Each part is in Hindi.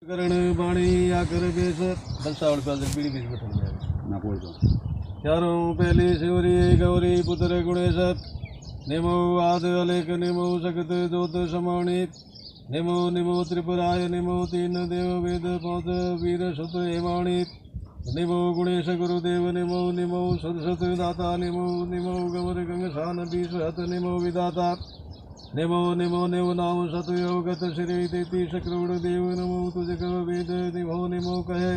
करण बाणी आकर बेस बंसावल पाल पीढ़ी बीच बैठल ना बोल दो चारों पहली शिवरी गौरी पुत्र गुणेश निमो आद अलेख निमो सगत जोत समाणित निमो निमो त्रिपुराय निमो तीन देव वेद पांच वीर सुत हेमाणित निमो गुणेश गुरुदेव निमो निमो सरस्वत दाता निमो निमो गवर गंगसान बीस हत निमो विदाता निमो निमो निमो नाम सतयोगत श्री तेतीस करोड़ देव नमो तुझ कव वेद निमो निमो कहे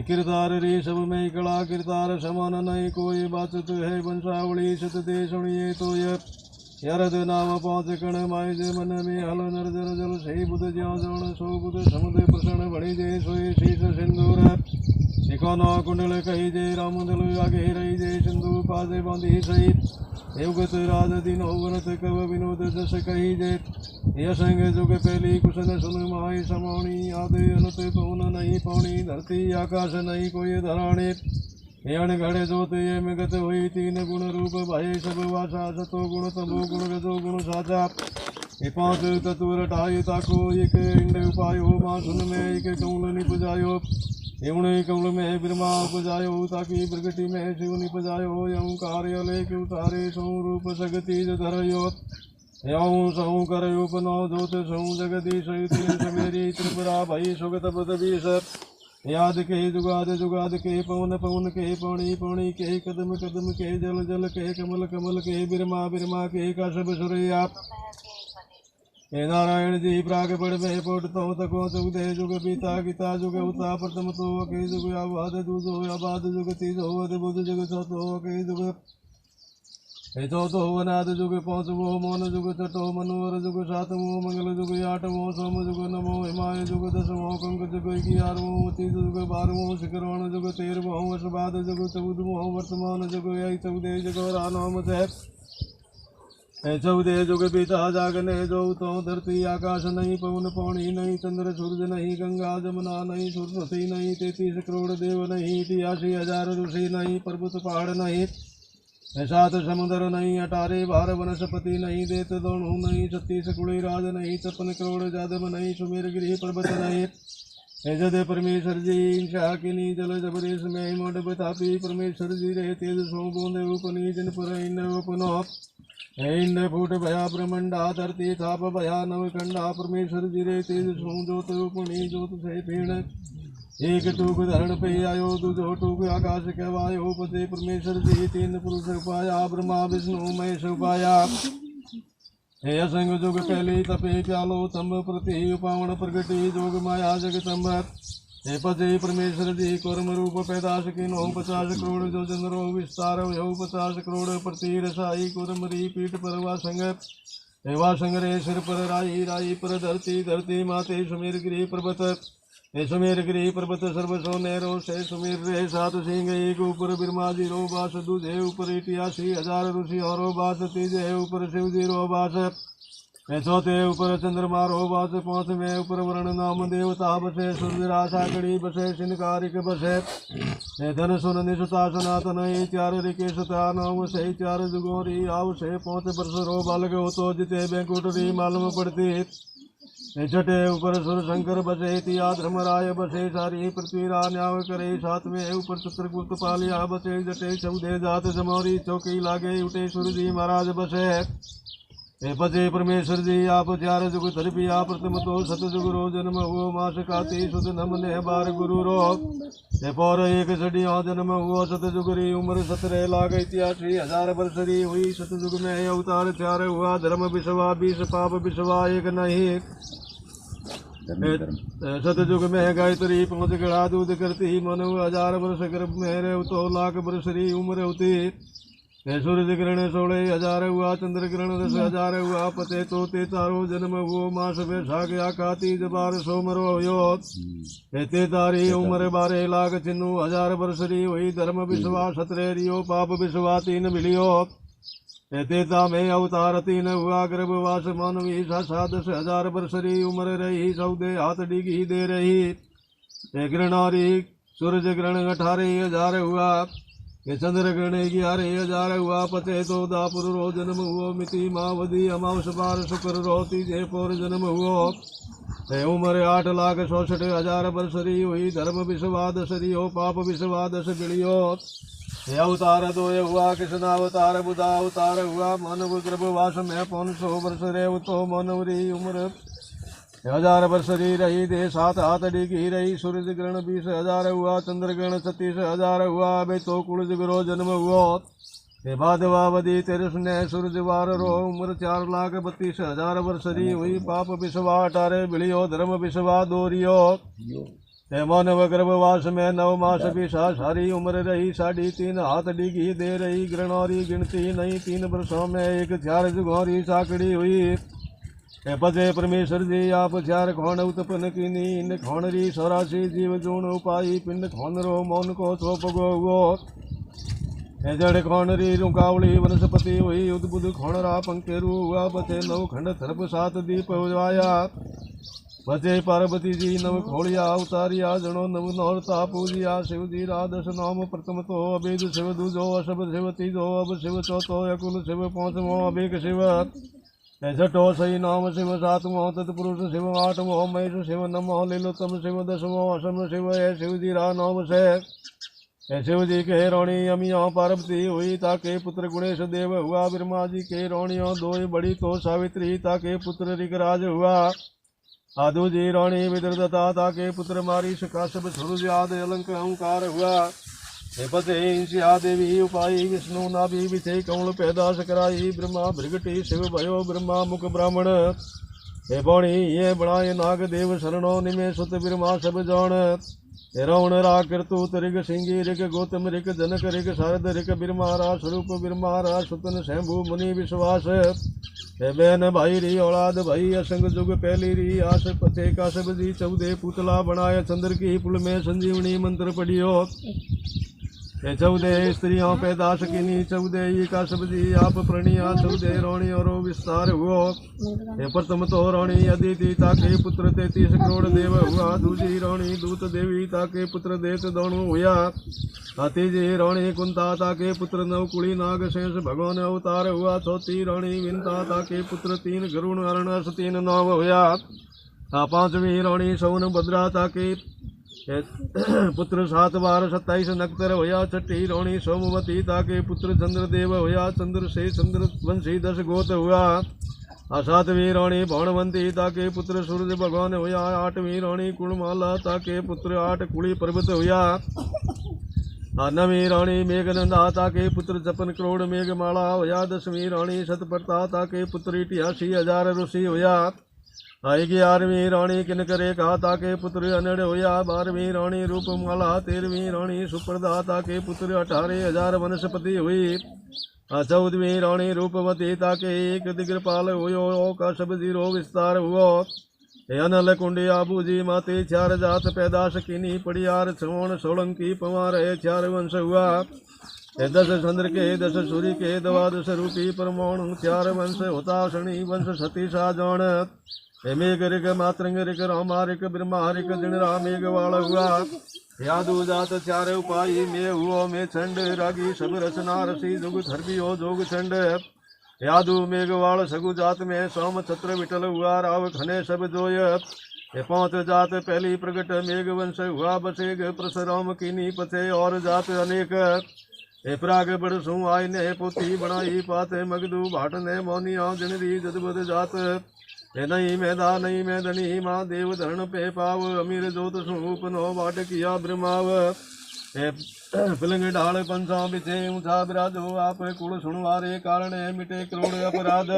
किरतार रे सब में कला किरतार समान नहीं कोई बात तो है बंसावली सत दे सुनिए तो यरद नाम पांच कण माय जे मन में हल नर जल जल सही बुध ज्यो जण सो बुध समुद्र प्रसन्न बणि जे सोई शीश सिंदूर निकोनो कुंडल कही जे राम दल आगे रही जे सिंधु पासे बांधी सही देवगत राज दिन ओवरत कव विनोद जस कही जे यशंग जुग पहली कुशन सुन माई समाणी आदि अनत पवन नहीं पौनी धरती आकाश नहीं कोई धराणी यण घड़े जोत ये मिगत हुई तीन गुण रूप भाई सब वासा सतो गुण तमो गुण रजो गुण साचा ये पांच तत्व रटाई ताको एक इंड उपायो मां सुन में एक कौल निपजायो यमुने कमल में ब्रह्मा उपजायो ताकि प्रगति में शिव निपजायो यंकार अलेख उतारे सौ रूप सगति धरयो यऊ सौ करयो पनो जोत सौ जगदीश समेरी त्रिपुरा भई सुगत पदवीश याद के जुगाद के पवन पवन के पौणी पौणी के कदम कदम के जल जल के कमल कमल के बिरमा बिरमा के काशब सुरैया हे नारायण जी प्राग पड़ में पोट तो तको चौदह जुग बीता गीता जुग उता प्रथम तो के जुग आबाद दूजो आबाद जुग तीजो बुध जुग चौथो के जुग हे चौथो अनाद जुग पांचवो मौन जुग छठो मनोहर जुग सातवो मंगल जुग आठवो सोम जुग नमो हिमाय जुग दसवो कंक जुग 11वां तीज जुग 12वां शिखरवण जुग 13वां वर्षबाद जुग 14वां वर्तमान जुग 14 जुग राम चौदह जुग बीता जागने जो तो धरती आकाश नहीं पवन पौनी नहीं चंद्र सूरज नहीं गंगा जमुना नहीं सरस्वती नहीं 33 करोड़ देव नहीं 83,000 ऋषि नहीं पर्वत पहाड़ नहीं 7 समुद्र नहीं 18 बार वनस्पति नहीं देत दोनों नहीं 36 कुड़ी राज नहीं 56 करोड़ जादव नहीं सुमेर गिरी पर्वत नहीं जद परमेश्वर जी शाकिनी जल जबरेश में मंडप तापी परमेश्वर जी रे तेज सो बूंदे उपनी जिन पर इन उपनो इंड फूट भया ब्रह्मंडा धरती थाप भया नवखंडा परमेश्वर जिरे तेज सो ज्योत रूपणी ज्योत से पीण एक टूक धरण पे आयो दूजो टूक आकाश कहवायो पते परमेश्वर जी तीन पुरुष उपाया ब्रह्मा विष्णु महेश उपाया हे असंग जुग पहले तपे प्यालो तंब प्रति उपावण प्रगति जोग माया जगतंब हे पते परमेश्वर जी कर्म रूप पैदाश किन्हो 50 करोड़ जो चंद्रो विस्तार यो 50 करोड़ प्रति रसाई कुरमरी पीठ पर वासंग हे वासंग रे सिर पर राई राई पर धरती धरती माते सुमेर गिरी पर्वत हे सुमेर गिरी पर्वत सर्व सो नैरो से सुमेर रे 7 सिंह एक ऊपर बिरमा जी रो बास दूजे ऊपर 88,000 ऋषि और बास तीजे ऊपर शिव जी रो बास चौथे ऊपर चंद्रमा रो बास 5वें ऊपर वर्ण नाम देवता बसे सूर्य सागड़ी बसे शिनकारिक बसे धन सुन निशुता सनातन 4 ऋके सुता नौ से 4 जुगोरी आव से 5 वर्ष रो बालक हो तो जिते बैंकुटरी मालूम पड़ती छठे ऊपर सुर शंकर बसे तिया धर्मराय बसे सारी पृथ्वी न्याव करे 7वें ऊपर चित्रगुप्त पालिया बसे जटे 14 जात जमौरी चौकी लागे उठे सूर्य जी महाराज बसे हे पते परमेश्वर जी आप 4 जुग धरपिया प्रथम तो सतजुग रो जन्म हुओ मास काती सुद नम ने बार गुरु रो हे पौर एक सडिया जन्म हुओ सतजुग री उम्र 17 लाख 83,000 वर्ष री हुई सतजुग में अवतार 4 हुआ धर्म विश्वा 20 पाप विश्वा एक नहीं सतजुग में गायत्री 5 गड़ा दूध करती मनु 1000 वर्ष गर्भ में रहे तो लाख वर्ष री उम्र होती सूर्य ग्रहण 16,000 हुआ चंद्र ग्रहण 10,000 हुआ पते तो 43 जन्म हुओ मास बैसाख आकाती जबार सोमरो यो तारी उम्र 12 लाख 96,000 वर्ष री हुई धर्म विश्वास 17 रियो पाप विश्वास 3 मिलियो तेता में अवतार 3 हुआ गर्भवास मानवी 10,000 वर्ष री उम्र रही 14 हाथ डिगी दे रही ग्रहणारी सूरज ग्रहण 18,000 हुआ के चंद्र गणे 11,000 हुआ पते तो दापुर रो जन्म हुओ मिति मावदी अमावस पार शुक्र रो तीजे पोर जन्म हुओ उम्र 8,64,000 बरसरी हुई धर्म विश्वादसरी हो पाप विश्वादस बिलियो अवतार दो हुआ कृष्ण अवतार बुधा अवतार हुआ मानव गर्भवास में 500 वर्ष रे तो मानवरी उम्र 1000 बरसरी रही दे 7 हाथ डिगी रही सूर्य ग्रहण 20,000 हुआ चंद्र ग्रहण 36,000 हुआ अबे तो कुल गुरो जन्म हुआ भादवावदी तेरस ने सूरज वार रो उम्र 4,32,000 वर्षरी हुई पाप विश्वा 18 बिलियो धर्म विश्वा दोरियो मानव गर्भवास में 9 मास विषा सारी उम्र रही 3.5 हाथ डिगी दे रही ग्रहणोरी गिनती नहीं 3 वर्षों में 1 4 जुगोरी साकड़ी हुई पजे परमेश्वर जी आप 4 खोण उत्पन्न कीनी इन खोणरी 84 जीव जूण उपाई पिंड खोन रो मौन को थोपगो हुओ जड़ खोणरी रुकावली वनस्पति हुई उद्बुद खोणरा पंकेरु हुआ बचे 9 खंड थरप 7 दीप उजाया बचे पार्वती जी 9 खोलिया उतारिया जनो 9 नौरता पूजिया शिव जी राधस नाम प्रथम तो अभेद शिव दूजो अशब शिव तीजो अब शिव चौथो अकुल शिव 5वां अभेक शिव छठो सही नाम शिव 7वां तत्पुरुष शिव 8वां महेश शिव 9वां लीलोत्तम शिव 10वां असम शिव है शिव जी रा नाम से शिव जी के रोणी अमिया पार्वती हुई ताके पुत्र गुणेश देव हुआ ब्रह्मा जी के रोणियों 2 बड़ी तो सावित्री ताके पुत्र ऋगराज हुआ आदु जी रोणी विदर्दता ताके पुत्र मारीश काश्यप सूरज आदि अलंक ओंकार हुआ पते इंसिया देवी उपाई विष्णु नाभि विथे कौल पैदाश कराई ब्रह्मा भृगटी शिव भयो ब्रह्मा मुख ब्राह्मण हे बणी ये बनाए नाग देव शरणो निमे सुत ब्रह्मा सब जान रावण रा कृतूत ऋग सिंगी ऋग गौतम ऋग जनक ऋग शारद ऋग बिरमारा स्वरूप बिरमारा सुतन शंभु मुनि विश्वास बैन भाई री औलाद भाई असंग जुग पहली री आस पथे काशब जी 14 पुतला बनाए चंद्र की पुल में संजीवनी मंत्र पढ़ियो 14 स्त्रियों पैदाश कीनी 14 काशब जी आप प्रणिया 14 रोणी और विस्तार हुओ प्रथम तो रोणी अदिति ताके पुत्र 33 करोड़ देव हुआ दूसरी रोणी दूत देवी ताके पुत्र देत दोणु हुआ तीजी रोणी कुंता ताके पुत्र 9 कुली नाग शेष भगवान अवतार हुआ चौथी रोणी विंता ताके पुत्र 3 गरुण अरणस 3 नाव हुआ 5वीं रोणी सौन भद्रा ताके पुत्र 7 बार 27 नक्तर होया 6ठी रोणी सोमवती ताके पुत्र चंद्रदेव होया चंद्र से चंद्र वंशी 10 गोत हुआ 7वीं रोणी भौणवंती ताके पुत्र सूरज भगवान होया 8वीं रोणी कुलमाला ताके पुत्र 8 कुली पर्वत हुआ 9वीं रोणी मेघनंदा ताके पुत्र 56 करोड़ मेघमाला होया 10वीं रोणी सतप्रता ताके पुत्र 88,000 ऋषि होया 11वीं रोणी किनकरे कहा ताके पुत्र अनड़ होया 12वीं रोणी रूपमाला 13वीं रोणी सुप्रदा ताके पुत्र 18,000 वनस्पति हुई 14वीं रोणी रूपवती ताके 1 दिग्रपाल हुयो का सब जीरो विस्तार हुओ अनल कुंडिया बूजी माते 4 जात पैदाश कीनी पड़ियार श्रवण सोलंकी पवार 4 वंश हुआ 10 चंद्र के 10 सूर्य के 12 रूपी परमाणु 4 वंश होता शनि वंश सतीशा जौन मेघ ऋग मातृंग ऋग रामा ऋग ब्रह्मा ऋग दिनरा मेघवाल हुआ यादु जात 4 उपाई में हुओ में छंड रागी सब रचना रसी जुग थर्बियो जोग छंड यादु मेघवाल सगु जात में सोम छत्र विठल हुआ राव खने सब जोय 5 जात पहली प्रगट मेघ वंश हुआ बसेग परशुराम कीनी पथे और जात अनेक प्राग बड़सू आय ने पोती बनाई पाते मगदू भाट ने मोनिया जनरी जदबद जात नहीं मैदा नहीं मैदनी माँ देव धरण पे पाव अमीर जोत स्वरूप नो बाट किया ब्रह्माव फिलंग ढाल पंचा बिछे ऊंचा बिराजो आप कुल सुनवारे कारण मिटे करोड़ अपराध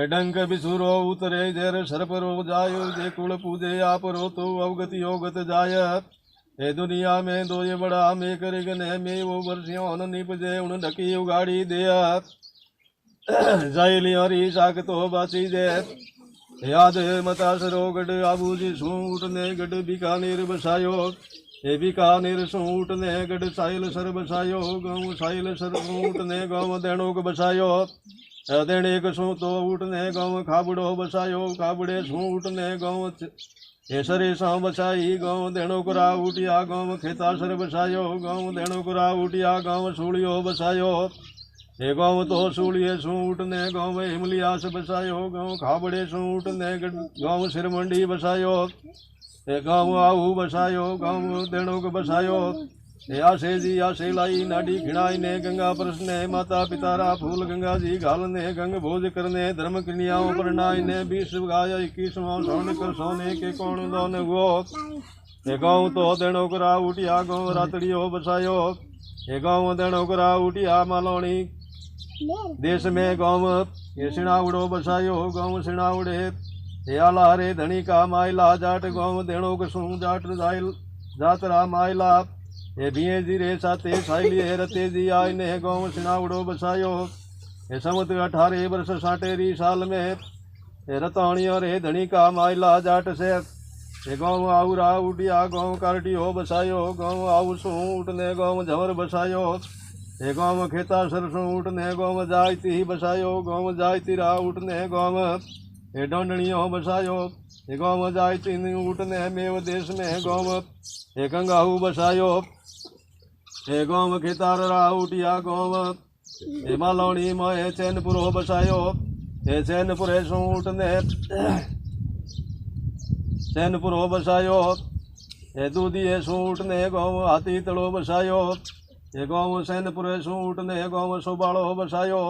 डंक बिसुरो उतरे जर सर्प रो जायो जे कुल पूजे आप रो तो अवगत योगत जाय दुनिया में दो ये बड़ा में करे गने में वो वर्षियों न निपजे उन ढकी उगाड़ी दे जायली हरी साक तो बाची दे याद मता सरो गढ़ आबूजी सूट ने गढ़ बीकानेर बसायो हे बीकानेर सूट ने गढ़ साइल सर बसायो गाँव साइल सर सूट ने गाँव देणोक बसायो देणे सूतो ऊट ने गाँव खाबड़ो बसायो खाबड़े सूट ने गाँव हे सरे सौ बसाई गाँव देणो करा उठिया गाँव खेता सर बसायो गाँव देणो करा उठिया गाँव सूलियो बसायो हे गाँव तो सूलिये सूट ने गाँव हिमलियास बसायो गाँव खाबड़े सूट ने गाँव सिर मंडी बसायो हे गाँव आहू बसायो गाँव देणो को बसायो हे आसे जी आसे लाई नाडी खिणाई ने गंगा प्रश्न माता पितारा फूल गंगा जी घालने गंग भोज करने धर्म क्रियाओं पर नाई ने 20 गाया 21वां सोने कर सोने के कौन दोन गो हे गाँव तो देणो करा उठिया गाँव रातड़ियो बसायो हे गाँव देणो करा उठिया मालोनी देश में गाँव ये सिणावड़ो बसायो गाँव सिणावड़े हे आला रे धनी का माइला जाट गाँव देणो कसू जाट जातरा माइला हे भिये जी रे साते साइली हे रते जी आय ने गाँव सिणावड़ो बसायो हे समत 18 वर्ष 60 साल में हे रताणियों रे धनी का माइला जाट से हे गाँव आउरा उठिया गाँव कारटियो बसायो गाँव आउ सूट ने गाँव झवर बसायो हे गाँव खेता सरसों उठने गाँव जायती बसायो गाँव जायती रा उठने गाँव हे डोंडणियों बसायो हे गाँव जायती उठने मेव देश में गाँव हे गंगाहू बसायो हे गाँव खेतार रा उठिया गाँव हे मालौनी मोहे चैनपुरो बसायो हे चैनपुरे सो उठने चैनपुरो बसायो हे दूधिये सूट ने गाँव हाथी तड़ो बसायो हे गाँव सैनपुरे सूट ने गाँव सोबाड़ो बसायो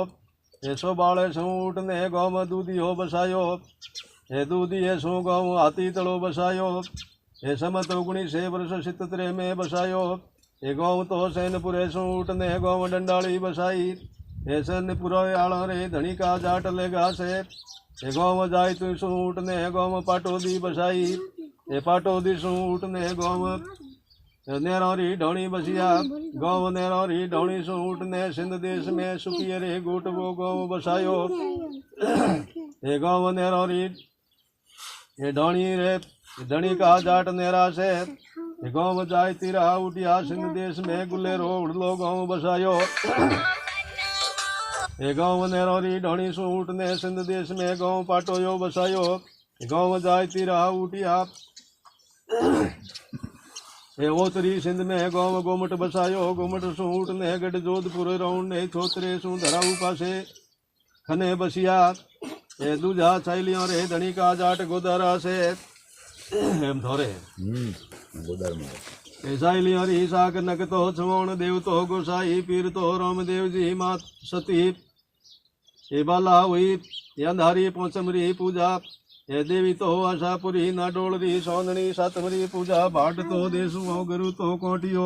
हे सोबाड़े सूट ने गाँव दूधियो बसायो हे दूधिये सो गाँव हाथी तड़ो बसायो हे समत 19 वर्ष 73 में बसायो हे गाँव तो सैनपुरे सूट ने गाँव डंडाली बसाई हे सैनपुर आला रे धनी का जाट लेगा से हे गाँव जाय तू सूट ने गाँव पाटोदी बसाई हे पाटोदी सूट ने गाँव नेरोरी ढोणी बसिया गाँव नेरोरी ढोणी सूट ने सिंध देश में सुखिये रे गोट वो गाँव बसायो हे गाँव नेरोरी हे ढोणी रे धनी का जाट नेरा से हे गाँव जाय तीरा उठिया सिंध देश में गुलेरो उड़लो गाँव बसायो हे गाँव नेरोरी ढोणी सूट ने सिंध देश में गाँव पाटोयो बसायो हे गाँव जाय तीरा उठिया हे ओतरी सिंध में गाँव गोमट बसायो गोमट सूट ने गढ़ जोधपुर रौन ने छोतरे सू धराऊ पासे खने बसिया हे दूजा चाइलियों रे धनी का जाट गोदारा से हम थोरे गोदार में हे चाइलियों री साक नक तो छवण देव तो गोसाई पीर तो रामदेव जी मात सती हे बाला हुई अंधारी पोचमरी पूजा हे देवी तो आशापुरी ना डोलरी सौंदनी सातमरी पूजा भाट तो देसु गुरु तो कोटियो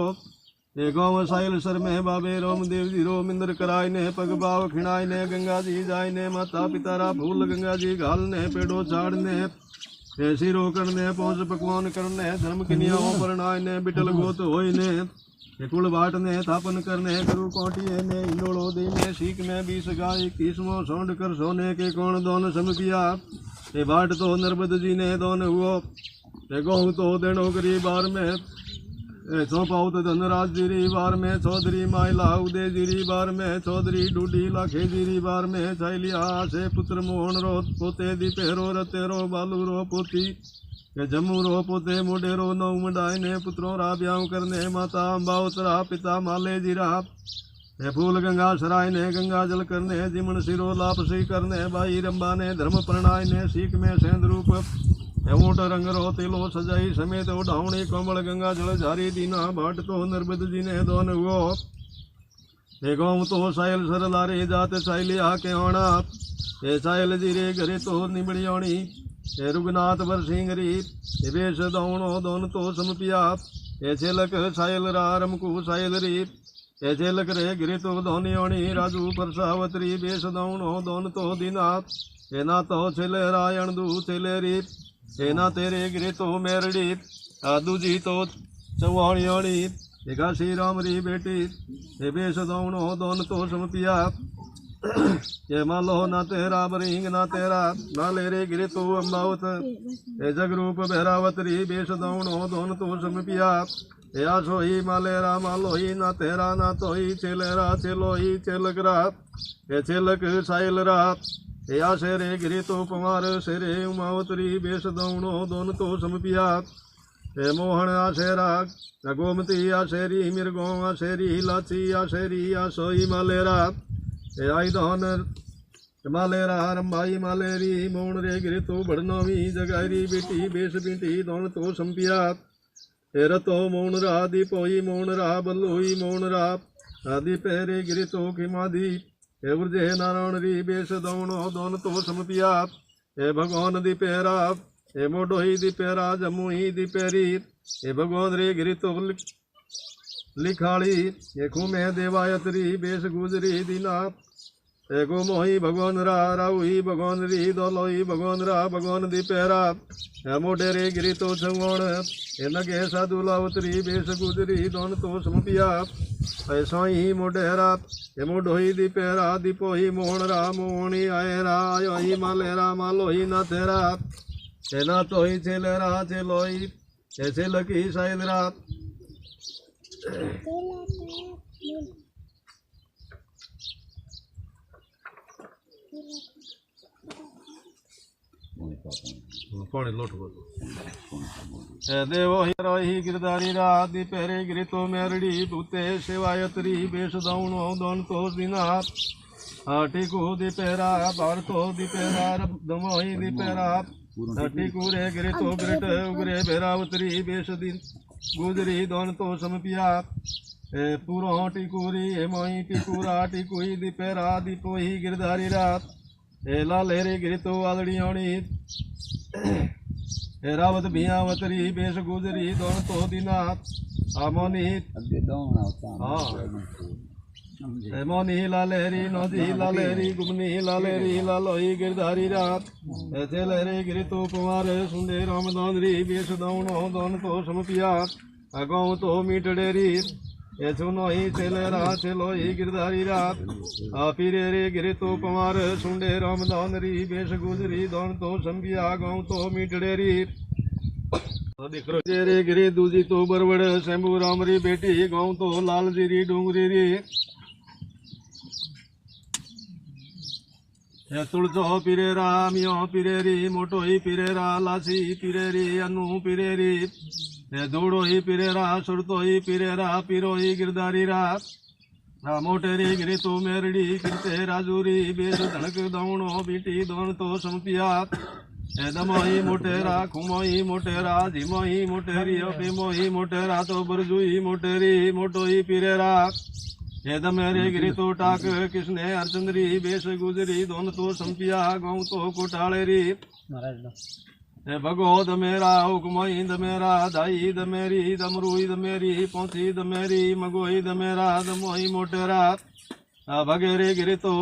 हे गाँव साइल सर में बाबे रामदेव जी रो मिंदर कराय ने पग बाव खिणाय ने गंगा जी जाय ने माता पितारा फूल गंगा जी घाल ने पेड़ो छाड़ ने हे सिरो करने पहुँच पकवान करने धर्म किनियाओं परनाय ने बिटल गोत होय ने हे कुल बाट ने थापन करने गुरु कोटिये ने इंडोलो दे ने सीख में 20 गाय 21वां सौंड कर सोने के कौन दोन सम किया हे बाट तो नर्मद जी ने दोन हुओ हे गहूँ तो देणो करी बार में हे सौंपाउत धनराज जीरी बार में चौधरी माइला उदय जीरी बार में चौधरी डूडी लाखे जीरी बार में छैलिया से पुत्र मोहन रो पोते दीपेरो रतेरो बालू रो पोती हे जम्मू रो पोते मोडेरो नौ मुंडाई ने पुत्रों रा ब्याह करने माता अम्बावतरा पिता माले जीरा हे फूल गंगा सराय ने गंगा जल करने जिमन सिरो लापसी करने भाई रंबा ने धर्म प्रणाय ने सीख में सेंद रूप ऊँट रंग रो तिलो सजाई समेत उड़ावणी कमल गंगा जल झारी दीना भाट तो नर्मद जी ने दोन हुओ हे गाँव तो सायल सर लारे जात साइलिया के होना हे सायल जी रे घरे तो निबड़ियोणी हे रुगनाथ वर सिंह री हे वेश दौणो दोन तो समपिया हे छेलक सायल रा रमकू सायल री हे छेलक रे गिरे तो धोनियोणी राजू परसावतरी वेश दौणो दोन तो दीना हे ना तो छेले रायण दू छेले री हे ना तेरे गिरे तो मेरड़ी दूजी तो चौहाणियोणी हे घासी राम री बेटी हे बेस दौणो दोन तो समपिया हे मालो ना तेरा बरिंग ना तेरा नाले रे गिरे तो अम्बावत हे जगरूप भैरावत री बेस दौणो दोन तो समपिया हे आसो ही मालेरा मालो ही ना तेरा ना तो ही चेलेरा चेलो ही चेलकरा हे चेलक साइलरा या शेरे गिरी तो पमार शेरे उमावतरी बेस दौणो दोन तो समपिया हे मोहन आशेरा गोमती आशेरी मिर्गो आशेरी लाची आशेरी आशोई मालेरा हे आई दौन मालेरा रंबाई मालेरी मोहन रे गिरी तो बड़नवी जगारी बेटी बेस बेटी दोन तो समपिया हे रतो मोहन रा दीपोई मोहन रा बल्लोई मोहन रा आदि पेरे गिरी तो खिमादी हे वृजे नारायण री बेस दौणो दोन तो समपिया हे भगवान दी पेरा हे मोडोही दी पेरा जमुही दी पेरी हे भगवान रे गिरी तो लिखाड़ी हे खुमे देवायतरी बेस गुजरी दीना हे गो मोही भगवान रा राउही भगवान री दोलोई भगवान रा भगवान दी पेरा हे मोडे रे गिरी तो छवण हे नगे साधु लावतरी बेस गुजरी दोन तो समपिया हे साई मोडेरा हे मोडोही दी पेरा दीपोही मोहन रा मोहनी आयरा आयोही मालेरा मालोही नाथेरा हे नाथोही चेलेरा चेलोही हे चेलकी साइलरा पौने लोट बोलो देवो हिरोही गिरधारी राधि पेरे गिरी तो मेरड़ी भूते सेवायतरी बेस दौणो दोन तो दिना टीकू दीपेरा भारतो दीपेरा दमोही दीपेरा टीकू रे गिरी तो गिरट उगरे बेरावतरी बेस दिन गुजरी दोन तो समपिया पूरो टीकूरी मोही टीकूरा टीकुई दीपेरा दीपोही गिरधारी रात लालेरे गिरी तो आलड़ी ओणी रावत भियावतरी बेस गुजरी दोन तो दिना मोनी मोनी लालेरी नदी लालेरी गुमनी लालेरी लालोई गिरधारी रात ऐसे लहरे गिरी तो कुमार सुंदे रामदानरी बेस दौणो दोन तो समपिया गाँव तो मीटडेरी ऐसो नोही चेलेरा चेलोही गिरधारी रात पीरे रे गिरी तो कुमार सुंडे रामदानरी बेस गुजरी दोन तो समपिया गाँव तो मीटडेरी रे गिरी दूजी तो बरवड़ शंभू रामरी बेटी गाँव तो लाल जीरी डूंगरी री तुलचो पिरेरा मियो पिरेरी मोटोही पिरेरा लासी पिरेरी अनु पिरेरी दूड़ोही पिरेरा सुरतोही पिरेरा पिरोही गिरधारी रात मोटेरी गिरी तो मेरड़ी गिरते राजूरी बेस धड़क दौणो बीटी दोन तो समपिया दमोही मोटेरा खुमोही मोटेरा झिमोही मोटेरी पीमोही मोटेरा तो बरजुई मोटेरी मोटोही पिरेरा हे दमेरे गिरी तो टाक किसने अर्चंद्री बेस गुजरी दोन तो समपिया गाँव तो कोटालेरी हे भगो दमेरा हुकमोही दमेरा दाई दमेरी दमरुई दमेरी पौंची दमेरी मगोही दमेरा दमोही मोटेरा भगेरे गिरी तो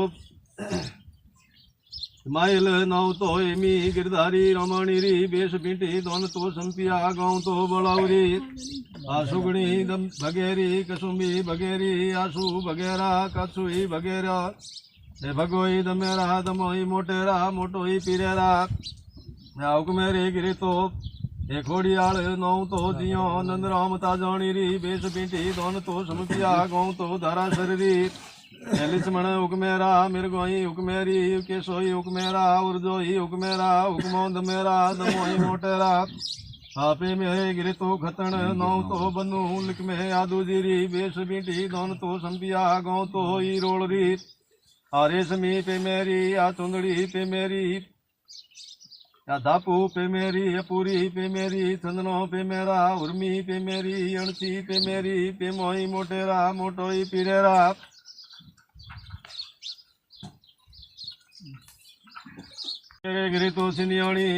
माइल नौ तो एमी गिरधारी रमणी री बेस पीटी दोन तो संपिया गाँव तो बड़ावरी आसुगणी दम भगेरी कसुम्बी भगेरी आसू भगेरा कछुई भगेरा हे भगोई दमेरा दमोही मोटेरा मोटोही पिरेरा हुकमेरे गिरी तो हे खोड़ियाल नौ तो जियो नंद राम ताजाणी री बेस पीटी दोन तो समपिया गाँव तो धारा शरीरी लिस्मण हुकमेरा मिर्गोही हुकमेरी केसोही हुकमेरा उर्जोही हुकमेरा हुकमो दमेरा दमोही मोटेरा आपे मेरे गिरी तो खतन नौ तो बनु लिख में आदू जीरी बेस बीटी दोन तो संपिया गाँव तो ही रोलरी रेशमी पे मेरी आ चुंदड़ी पे मेरी या धापू पे मेरी पूरी पे मेरी चंदनो पे मेरा उर्मी पे मेरी अणसी पे मेरी पे मोही मोटेरा मोटोही पिरेरा गिरी तो सिनियोणी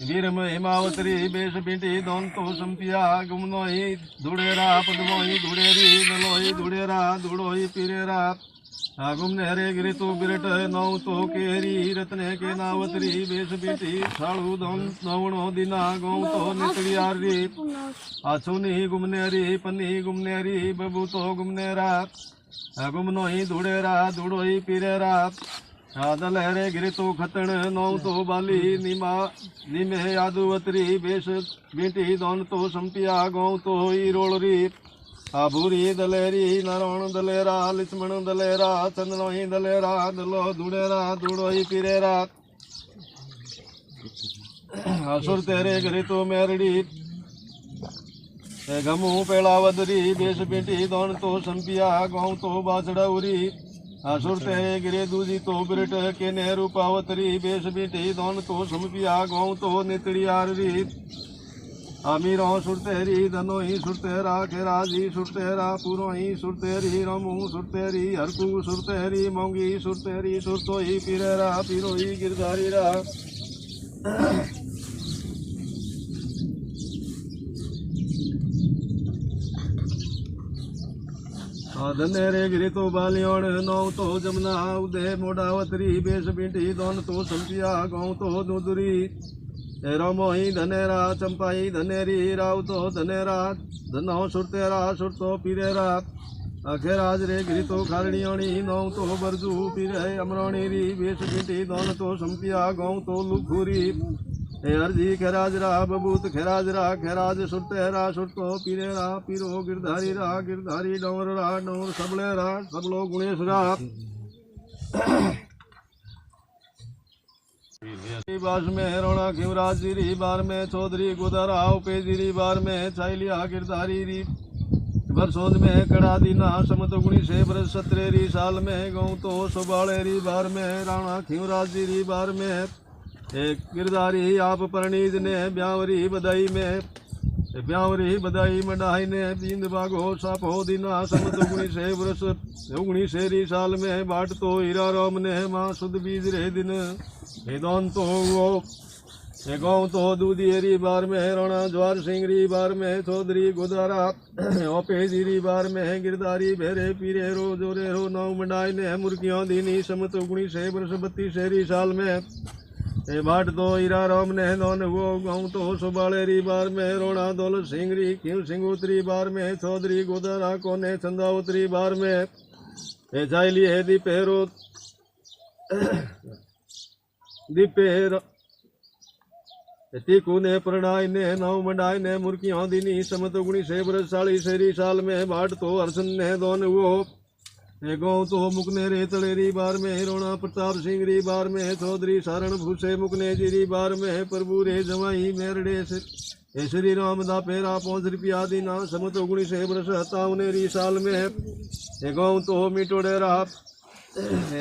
वीरम हिमावतरी बेस पीटी दोन तो संपिया गुमनोही धुड़ेरा पद्मोही धुड़ेरी नलोही धुड़ेरा धुड़ोही पिरेरा गुमने रे गिरी तो बिरट नौ तो केरी रत्ने के नावतरी बेस पीटी साड़ू दौणो दिना गाँव तो निकलियारी आछुनी गुमनेरी पन्नी गुमनेरी बबू तो गुमनेरा गुमनोही धुड़ेरा धुड़ोही पिरेरा दलहरे गिरी तो खतन नौ तो बाली नीमा नीमे यादुवतरी बेस बीटी दोन तो संपिया गाँव तो ही रोलरी आभूरी दलेरी नारायण दलेरा लक्ष्मण दलेरा चंद्रोही दलेरा दलो दुड़ेरा दुड़ोही पीरेरा असुर तेरे घरे तो मेरड़ी गमू पेड़ावदरी बेस बेटी दोन तो संपिया गाँव तो बाछड़ा उरी असुर तेरे गिरे दूजी तो बिरट के नेहरू पावतरी बेस बेटी दोन तो संपिया गाँव तो नितड़ी आररी आमीरों सुरतेरी धनोही सुरतेरा खेराजी सुरतेरा पुरोही सुरतेरी रमू सुरतेरी हरकू सुरतेरी मोंगी सुरतेरी सुरतोही पीरेरा पीरोही गिरधारी रा धनेरे गिरी तो बालियोण नौ तो जमुना उदय मोडावतरी बेस बिंटी दोन तो संपिया गाँव तो दूदरी रोमोही धनेरा चंपाई धनेरी राव तो धनेरा धनो सुरतेरा सुरतो पीरेरा अखेराज रे गिरी तो खारणियोणी नौ तो बरजू पीरे अमरोणी री बेस बिंटी दोन तो संपिया गाँव तो लुखुरी हरजी खेराजरा बबूत खेराजरा खेराज सुरतेरा सुरतो पीरेरा पीरो गिरधारी रा गिरधारी डोर रा डोर सबलेरा सबलो गुणेशरा बास में रोणा खिवराज री बार में चौधरी गोदारा पेजी बार में चाइलिया गिरधारी री बरसोंद में कड़ा दीना समत गुणी से बरस सत्रेरी साल में गाँव तो सोबाले री बार में राणा खिवराज री बार में एक गिरधारी आप परनीज ने ब्यावरी बधाई में ब्यावरी बधाई मडाई ने बींद बागो सापो दीना समत उगनी से वर्ष उगनी शेरी साल में बाट तो हीरा रोम ने माँ सुध बीज रे दिन हेदौन तो वो गाँव तो दूधियरी बार में रोणा ज्वार सिंगरी बार में चौधरी गोदारा ओपेजी री बार में गिरधारी भेरे पीरे रो जोरे रो नौ मडाई ने मुर्गियों दीनी समत उगनी से वर्ष 32 शेरी साल में ए बाट तो हीरा राम ने दोन वो गाँव तो सुबाले री बार में रोणा दौल सिंगरी खिल सिंगोत्री बार में चौधरी गोदारा कोने चंदावतरी बार में ए जाइली है दीपेरो दीपेर टीकू ने प्रणाय ने नौ मंडाई ने मुर्कियों दीनी समत उगनी से बरस 40 शेरी साल में बाट तो अर्चन ने दोन वो गाँव तो मुकने रे तलेरी बार में रोणा प्रताप सिंह री बार में चौधरी सारण भूसे मुकने जी बार में प्रभु रे जवाई मेरडे से श्री राम दा पेरा 5 रुपया दीना समत उगनी से बरस 57 री साल में गाँव तो मिटोड़े रहा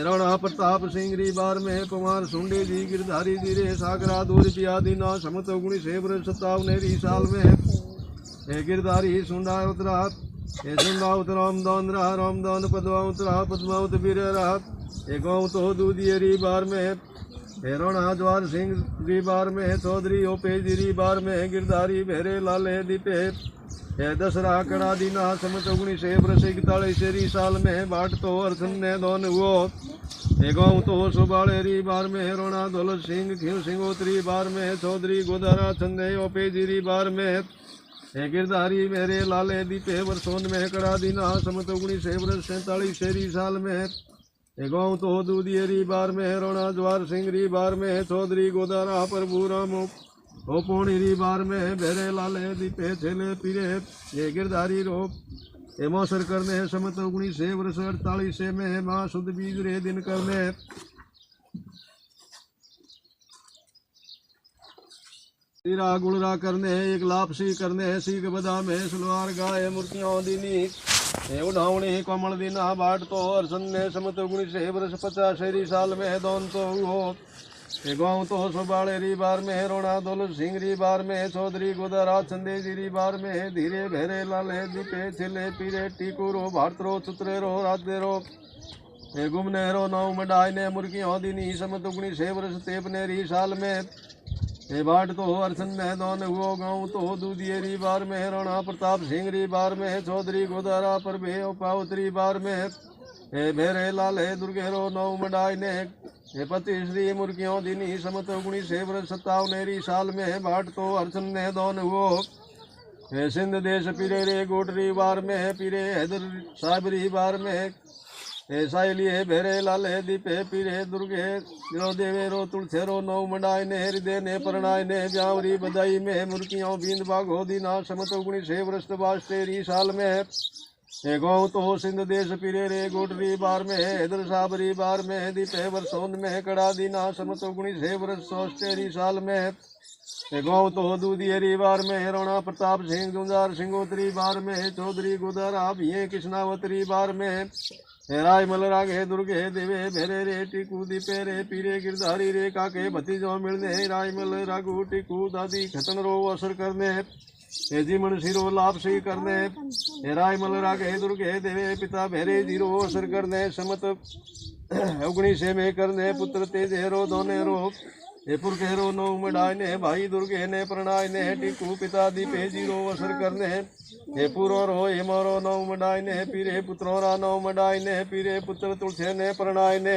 रोणा प्रताप सिंह री बार में पवार सुंडे जी गिरधारी जी रे सागरा 2 रुपया दीना समत उगनी से बरस 57 री साल में गिरधारी सुंडा उतरा सुंदावत रामदान पद्मावत रहा पद्मावत बीर रहा गाँव तो दूधियरी बार में रोणा ज्वार सिंह री बार में चौधरी ओपेजी री बार में गिरधारी भेरे लाले दीपे दसरा कड़ा दीना समत उगनी से बरस 41 री साल में बाट तो अर्चन ने दोन वो गाँव तो सुबाले री बार में रोणा दौलत सिंह खिल सिंगोत्री बार में चौधरी गोदारा चंदे ओपेजी री बार में गिरधारी मेरे लाले दीपे वर्षों में कड़ा दीना समत उगनी से बरस 47 शेरी साल में गाँव तो दूधियरी बार में रोणा ज्वार सिंह री बार में चौधरी गोदारा प्रभु राम ओपोणी री बार में भेरे लाले दीपे छेले पीरे ये गिरधारी रोप मौसर करने समत उगनी से बरस 48 में माँ शुद्ध बीज रे दिन करने तीरा गुड़रा करने एक लापसी करने सीख बदा में सलवार गाय मूर्तियों दीनी उड़ावणी कमल दीना बाट तो अर्चन ने समत उगनी से बरस 50 शेरी साल में दोन तो हो गाँव तो सुबाले री बार में रोणा दौलत सिंह री बार में चौधरी गोदारा चंदे जी री बार में धीरे भेरे लाले दीपे छिले पीरे टीकू रो भारत रो चुतरे रो राधे रो गुमने रो नौ मडाई ने मुर्गियों दीनी समत उगनी से बरस 53 री साल में बाट तो अर्चन ने दोन हुओ गाँव तो दूधियरी बार में रोणा प्रताप सिंह री बार में चौधरी गोदारा पर भे पावतरी बार में भेरे लाल दुर्गेरो नौ मडाई ने 25 री मुर्गियों दीनी समत उगनी से बरस 57 री साल में बाट तो अर्चन ने दोन हुओ सिंध देश पीरे रे गोटरी बार में पीरे हैदर साहब री बार में साइलिए भेरे लाले दीपे पीरे दुर्गे गिरो देवे रो तुलसेरो नौ मंडाई ने हृदय ने परणाय ने ब्यावरी बधाई में मुर्कियों बींद बागो दीना समत उगनी से वृष्ट बास तेरी साल में गौ तो सिंध देश पीरे रे गोटरी बार में इधर साबरी बार में दीपे बरसोंद में कड़ा दीना समत उगनी से वृष्ट तेरी साल में गौ तो दूधियरी बार में रोणा प्रताप सिंह दुंजार सिंगोत्री बार में चौधरी गुदरा भिये कृष्णावतरी बार में राय मल रागे दुर्गे देवे भेरे रे टिकू दीपे रे पीरे गिरधारी रे काके भतीजो मिलने राय मल रागू टिकू दादी खतन रो असर करने जीवन सिरो लापसी करने राय मल रागे दुर्गे देवे पिता भेरे जीरो असर करने समत उगनी से में करने पुत्र तेज हेरो दोने रो हे पुरखेरो नौ मडाय ने भाई दुर्गे ने प्रणाय ने टिकू पिता दीपे जीरो असर करने हे पुरो रो हे मोरो नौ मडाय ने पीरे पुत्रो रा नौ मडाय ने पीरे पुत्र तुलसे ने प्रणाय ने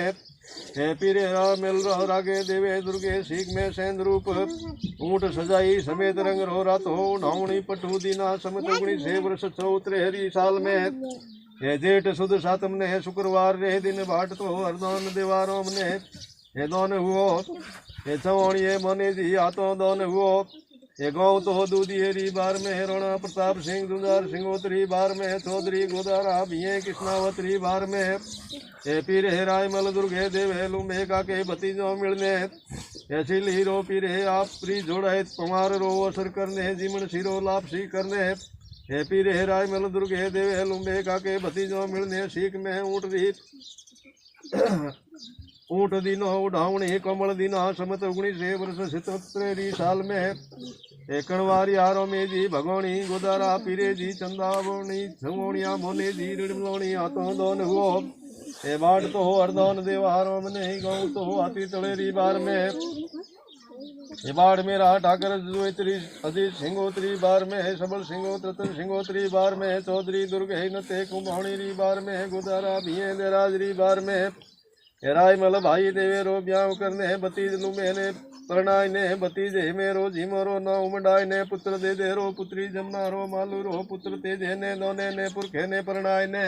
हे पीरे रा मिल रो रागे देवे दुर्गे सीख में सेंद रूप ऊंट सजाई समेत रंग रो रात हो ढावणी पटू दीना समत उगनी से वर्ष चौतरे हरी साल में हे जेठ सुद सातम ने शुक्रवार रे दिन बाट तो हरदौन देवारोम ने हे दोन हुओ हे चवणिये मने जी हाथों दोन हुओ हे गौ तो दूधियरी बार में रोणा प्रताप सिंह दुंदार सिंगोत्री बार में चौधरी गोदारा भिये कृष्णावतरी बार में हे पीरे राय मल दुर्गे देवे लुम्बे काके भतीजो मिलने हे सिल हीरो पीरे आप प्री जोड़ाए तुम्हार रो असर करने जीवन सिरो लापसी करने हे पीरे राय मल दुर्गे देवे लुम्बे काके भतीजो मिलने सीख में ऊँट री ऊँट दिनो उड़ावणी कमल दिना समत उगनी से वर्ष सितोत्तरी साल में एकणवारी आरो में जी भगोणी गोदारा पीरे जी चंदावणी छवोणिया मोने जी ऋणमलोणी हाथों दोन हुओ हे बाट तो हरदौन देवारो मने गौ तो हाथी तलेरी बार में हे बाढ़ मेरा ठाकर द्वैतरी अजीत सिंगोत्री बार में सबल सिंगोत्र सिंगोत्री बार में चौधरी दुर्गे नते कुंभाणी री बार में गोदारा भिये देराजरी बार में राय मल भाई देवे रो ब्याह करने भतीज लुमे ने प्रणाय ने भतीज हेमेरो झीमरो न उमडाय ने पुत्र दे दे रो पुत्री जमना रो मालू रो पुत्र तेजे ने दोने ने पुरखे ने प्रणाय ने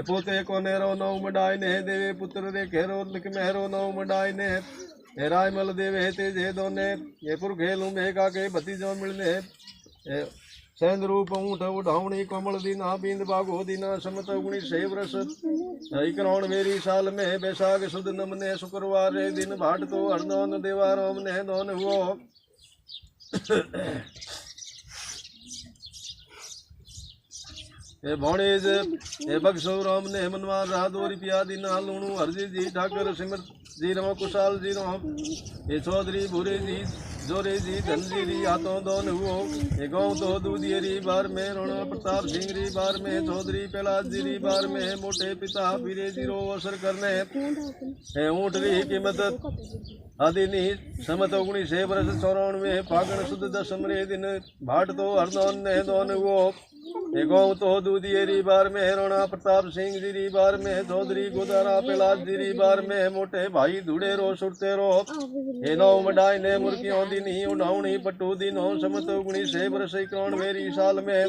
पोते कोने रो न उमडाय ने देवे पुत्र रे घेरो लिख मेहरो न उमडाय ने राय मल देवे तेजे दोने ये पुरखे लुमे का के भतीजो मिलने सेंद रूप ऊँट उड़ावणी कमल दीना बींद बागो दीना समत उगनी से वर्ष इकरौण मेरी साल में बैसाख सुद नमने शुक्रवार रे दिन भाट तो हरदौन देवारोम ने दोन हुओ हे भौणेज हे बक्सो राम ने मनवार राधोरी पिया दीना लूणू हरजी जी ठाकर सिमर जी रमो कुशाल जी राम हे चौधरी भूरे जी जोरे जी धनजीरी हाथों दोन हुओ हे गौ तो दूधियरी बार में रोणा प्रताप सिंह री बार में चौधरी प्रहलाद जी री बार में मोटे पिता पीरे जीरो असर करने हे ऊँट री कीमत आदिनी समत उगनी से वर्ष 94 फागण सुद दशम रे दिन भाट तो हरदौन ने दोन हुओ हे गौ तो दूधियरी बार में रोणा प्रताप सिंह जी री बार में चौधरी गोदारा प्रहलाद जी री बार में मोटे भाई धुड़े रो सुरते रो हे नौ मडाई ने मुर्गियों दिनी उड़ावणी पटू दिनो समत उगनी से वर्ष इकरौण मेरी साल में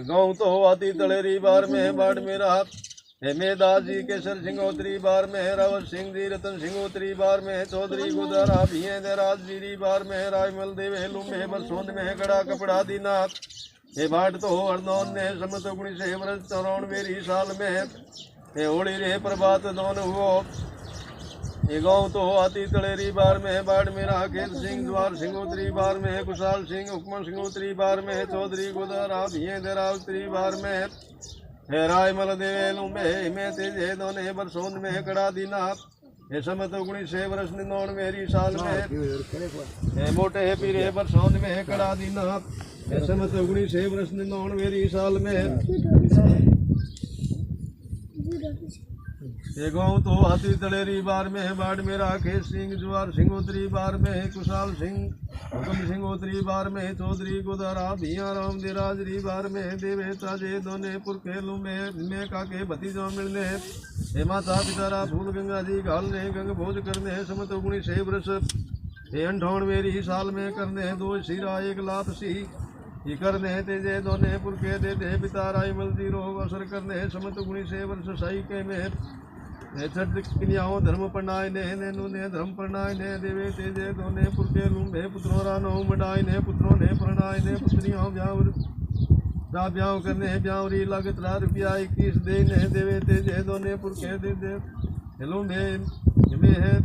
गौ तो आती तलेरी बार में बाढ़ मेरा हे मेदास जी केसर सिंगोत्री बार में रावत सिंह जी रतन सिंगोत्री बार में चौधरी गोदारा भिये देराज जी री बार में रायमल देवे लुम्बे बरसोंद में गड़ा कपड़ा दीना हे बाट तो हरदौन ने समत उगनी से वर्ष 94 साल में हे होली रे प्रभात दोन हुओ हे गौ तो आती तलेरी बार में बाढ़ मेरा खेत सिंह द्वार सिंगोत्री बार में कुशाल सिंह हुक्मन सिंगोत्री बार में चौधरी गोदारा भिये देरावत्री बार में हे रायमल देवे लुम्बे में तेजे दोने बरसोंद में कड़ा दीना हे समत उगनी से वर्ष 99 साल में हे मोटे पीरे बरसोंद में कड़ा दीना हे समत उगनी से वर्ष 99 साल में हे गौ तो हाथी तलेरी बार में बाढ़ मेरा खेत सिंह जुआर सिंगोत्री बार में कुशाल सिंह हुक्म सिंगोत्री बार में चौधरी गोदारा भिया राम देराजरी बार में देवे ताजे दोने पुरखे में काके भतीजो मिलने हे माता पितारा फूल गंगा जी घालने गंग भोज करने समत उगनी से वर्ष हे 98 साल में करने दो सिरा एक लापसी ही करने तेजे दोने पुरखे दे दे पिता राय मलती रो असर करने समत गुणी से वर्ष साई के में छठ किनियाओ धर्म प्रणाय ने धर्म प्रणाय ने देवे तेजे दोने पुरखे लुम्बे पुत्रो रानो मडाय ने पुत्रों ने प्रणाय ने पुत्रियों ब्यावर ब्याव करने ब्यावरी लागत रा रुपया 21 दे ने देवे तेजे दोने पुरखे दे दे लुम्बे में है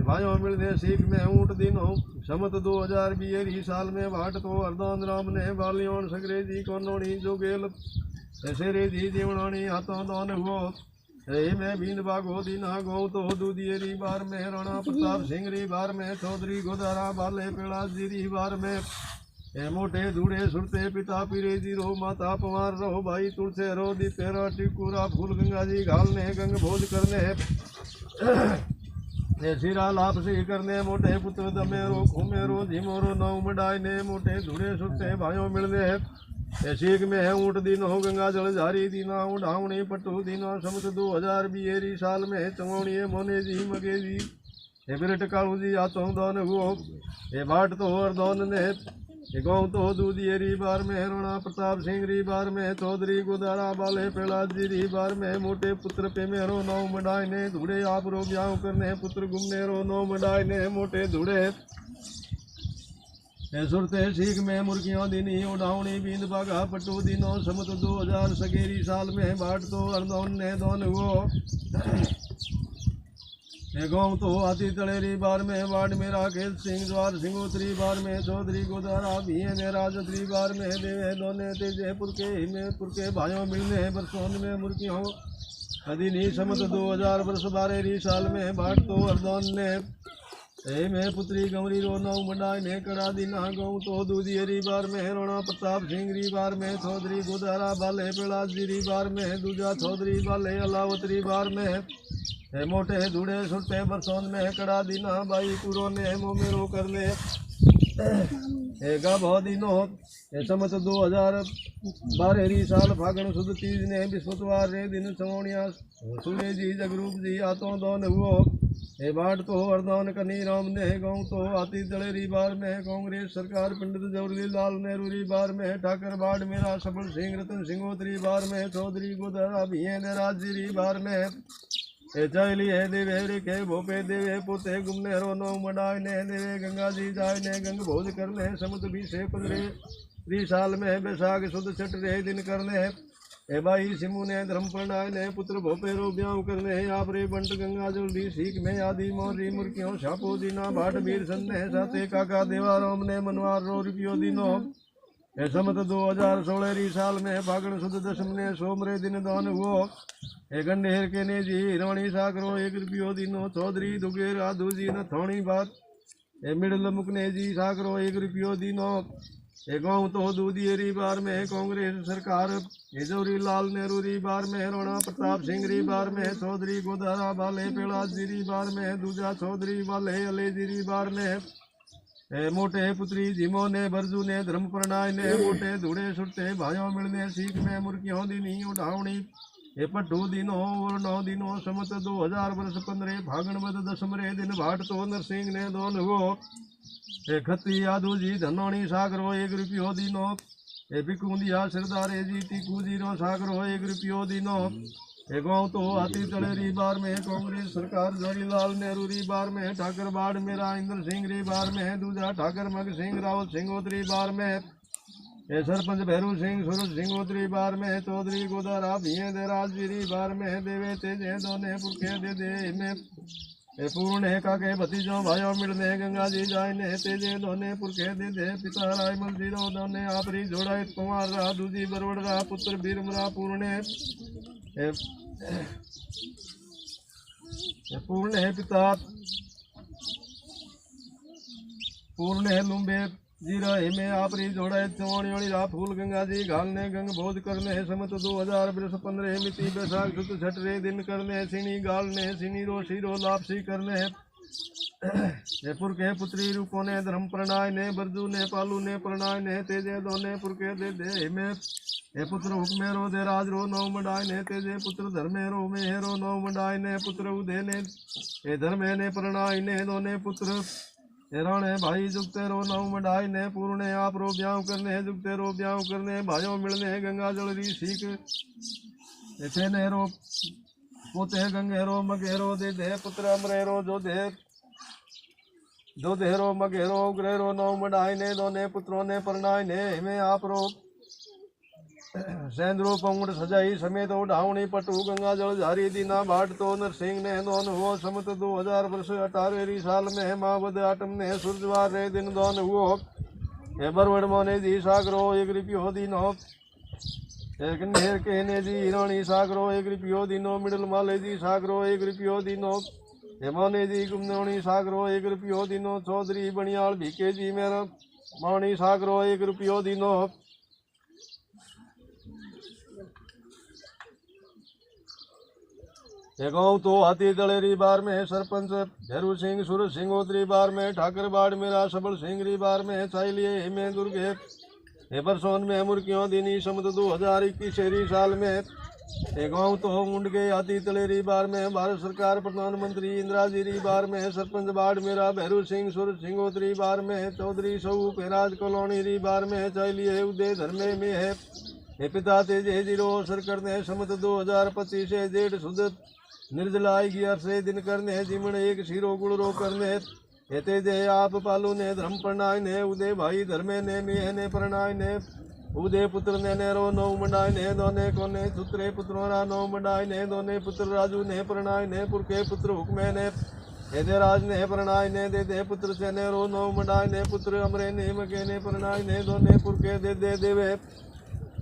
भाइयों मिलने सीख में ऊँट दिनों समत 2020 साल में भाट तो अर्दान राम ने बालियों सगरे जी को नोनी जो गेल शेरे जी जीवनानी हाथों दान हुओ रे में बींद बागो दीना गौ तो दूधियरी बार में राणा प्रताप सिंह री बार में चौधरी गोदारा बाले पेड़ा जी री बार में ए मोटे धूड़े सुरते पिता पीरे जी रो माता पवार रो भाई तुलसे रो दी तेरा टिकुरा फूल गंगा जी घालने गंग भोज करने सिरा लाभ से करने मोटे पुत्र दमेरो खुमेरो झिमोरो नौ मडाई ने मोटे धुड़े सुटे भाइयों मिलने सीख में है ऊँट दिनो गंगा जल झारी दीना उड़ावणी पट्टू दीना समत 2020 साल में चमौणी मोने जी मगे जी हे बिरट कालू जी आतों दान हुओ हे बाट तो और दान ने गौ तो दूधियरी बार में रोणा प्रताप सिंह री बार में चौधरी गोदारा बाले पेड़ा जी री बार में मोटे पुत्र पे मेरो नौ मडाई ने धूड़े आप रो ब्याह करने पुत्र गुमने रो नौ मडाई ने मोटे धूड़े सुरते सीख में मुर्गियों दिनी उड़ावनी बींद बागा पटू दिनों समत 2000 सगेरी साल में बाट तो अर्दौन ने दोन हुओ गाँव तो आती तड़ेरी बार में वार्ड में राकेश सिंह द्वार सिंगोत्री बार में चौधरी गोदारा भीए ने राजत्री बार में देवे दोने तेजे पुरके हिमे पुरके भाइयों मिलने बरसोन में मुर्गियों कदी नी समत 2000 वर्ष 12 साल में बाट तो अर्दौन ने में पुत्री गौरी रो नौ मंडाई ने कड़ा दीना गौ तो दूधियरी बार में रोणा प्रताप सिंह री बार में चौधरी गोदारा बाले पेड़ा जी री बार में दूजा चौधरी बाले अलावतरी बार में मोटे धूड़े सुटे बरसोन में कड़ा दीना बाई पुरो ने मोमेरो करने गा बहुत दिनों समत 2012 साल फागण सुद तीज ने विस्पतवार रे दिन चमोनिया सुने जी जगरूप जी आतों दोन हुओ हे बाट तो अर्दान कनी राम ने गाँव तो आती दलेरी बार में कांग्रेस सरकार पंडित जवाहरलाल लाल नेहरू री बार में ठाकर बाड़ मेरा सबल सिंह रतन सिंहोत्री बार में चौधरी गोदारा भीए ने राजी री बार में चाइली है देवे रे के भोपे देवे पोते गुमने रो नौ मडाई ने देवे गंगा जी जाय ने गंग भोज करने समुद्र भी से 15 साल में बैसाख सुद छठ रे दिन करने ए भाई सिमू ने धर्म प्रणाय ने पुत्र भोपे रो ब्याह करने आप रे बंट गंगा जल्दी सीख में आदि मोरी मुर्गियों छापो दीना भाट वीर सन्ने साथे काका देवा राम ने मनवार रो रुपयो दिनो समत 2016 साल में फागण सुद दशम ने सोमरे दिन दान हुओ गंडेर के ने जी हिरवणी साकरो 1 रुपयो दिनो चौधरी दुगेर आधु जी न थोड़ी बात मिडल मुकने जी साकरो 1 रुपयो दिनो गाँव तो दूधियरी बार में कांग्रेस सरकार जवाहरलाल लाल नेहरू री बार में रोणा प्रताप सिंह री बार में चौधरी गोदारा बाले पेड़ा जी री बार में दूजा चौधरी बाले अले जी री बार में मोटे पुत्री जिमो ने बरजू ने धर्म प्रणाय ने मोटे धूड़े सुटे भाइयों मिलने सीख में मुर्गियों दिनी उड़ावनी पट्टू दिनों और 9 दिनों समत 2000 वर्ष 15 फागण मद दसमरे दिन भाट तो नरसिंह ने दोन हुओ खती यादू जी धनोणी सागरो 1 रुपयो दिनो बिकुंदिया सरदारे जी टीकू जी रो सागरो 1 रुपयो दिनो गाँव तो आती तड़ेरी बार में कांग्रेस सरकार जवाहरलाल नेहरू री बार में ठाकर बाड़ मेरा इंद्र सिंह री बार में दूजा ठाकर मग सिंह रावत सिंगोत्री बार में सरपंच भैरू सिंह सूरज सिंगोत्री बार में चौधरी गोदारा भीए दे राजी री बार में देवे तेजे दोने पुरखे दे दे में पूर्ण है काके भतीजों भाइयों मिलने गंगा जी जाय ने तेजे दोने पुरखे दे दे पिता राय मंदिरों दोने आपरी जोड़ा कुमार रा दूजी बरवड़ रा पुत्र बीरमरा पूर्ण पूर्ण है पिता पूर्ण है लुम्बे जीरा में आपरी जोड़ा चौड़ी रा फूल गंगा जी घालने गंग भोज करने समत 2000 वर्ष 15 मिति बैसाख सुत छठ रे दिन करने सिनी गालने सिनी रो शिरो लापसी करने जयपुर के पुत्री रूपों ने धर्म प्रणाय ने बरजू ने पालू ने प्रणाय ने तेजे दोने पुरके दे दे में हे पुत्र हुक्मेरो दे राज रो नौ मंडाय ने तेजे पुत्र धर्मेरो में हेरो नौ मंडाय ने पुत्र उदय ने हे धर्मे ने प्रणाय ने दोने पुत्र राणे भाई जुगते रो नौ मंडाई ने पूर्णे आप रो ब्याह करने जुगते रो ब्याह करने भाइयों मिलने गंगा जल री सीख थे ने रो पोते गंगेरो मगेरो दे पुत्र अमरेरो जो धेरो मगेरो उग्रेरो नौ मंडाई ने दोने पुत्रों ने परनाई ने हिमे आप रो सेंद्रो पंगुड़ सजाई समेत उड़ावणी पटु गंगा जल झारी दीना बाट तो नरसिंह ने दोन हुओ समत 2000 वर्ष 18वीं साल में मावद आटम ने सूरजवार रे दिन दोन हुओ हे बरवड़ मोने जी सागरो एक रुपयो दीनो एक नेर कहने जी हिरानी सागरो एक रुपयो दीनो मिडल माले जी सागरो एक रुपयो दीनो हे मोने जी गुमनौनी सागरो एक रुपयो दीनो चौधरी बनियाल भीके जी मेरा माणी सागरो एक रुपयो दीनो गाँव तो हाथी दलेरी बार में सरपंच भैरू सिंह सूरज सिंहोत्री बार में ठाकर बाड़ मेरा सबल सिंगरी बार में चाइलिए हिमे दुर्गे हेबरसोन में मुर्गियों दिनी समुद्र 2021 साल में गाँव तो मुंड के हाथी दलेरी बार में भारत सरकार प्रधानमंत्री इंदिरा जी री बार में सरपंच बाड़ मेरा भैरू सिंह सूरज सिंहोत्री बार में चौधरी सऊ पेराज कॉलोनी री बार में चाइलिए उदय धर्मे में है हे पिता तेजे जीरो सरकर ने समत 2025 से जेठ सुध निर्जलाई गियर से दिन करने जिमण एक शिरो गुड़रो करने हेते जे आप पालू ने धर्म प्रणाय ने उदय भाई धर्मे ने मेह ने प्रणाय ने उदय पुत्र ने नेरो नौ मंडाय ने दोने कोने सुत्रे पुत्रोरा नौ मंडाय ने दोने पुत्र राजू ने प्रणाय ने पुरखे पुत्र हुक्मे ने हेदे राज ने प्रणाय ने दे पुत्र से नेरो नौ मंडाय ने पुत्र अमरे ने मके ने प्रणाय ने दोने पुरखे दे देवे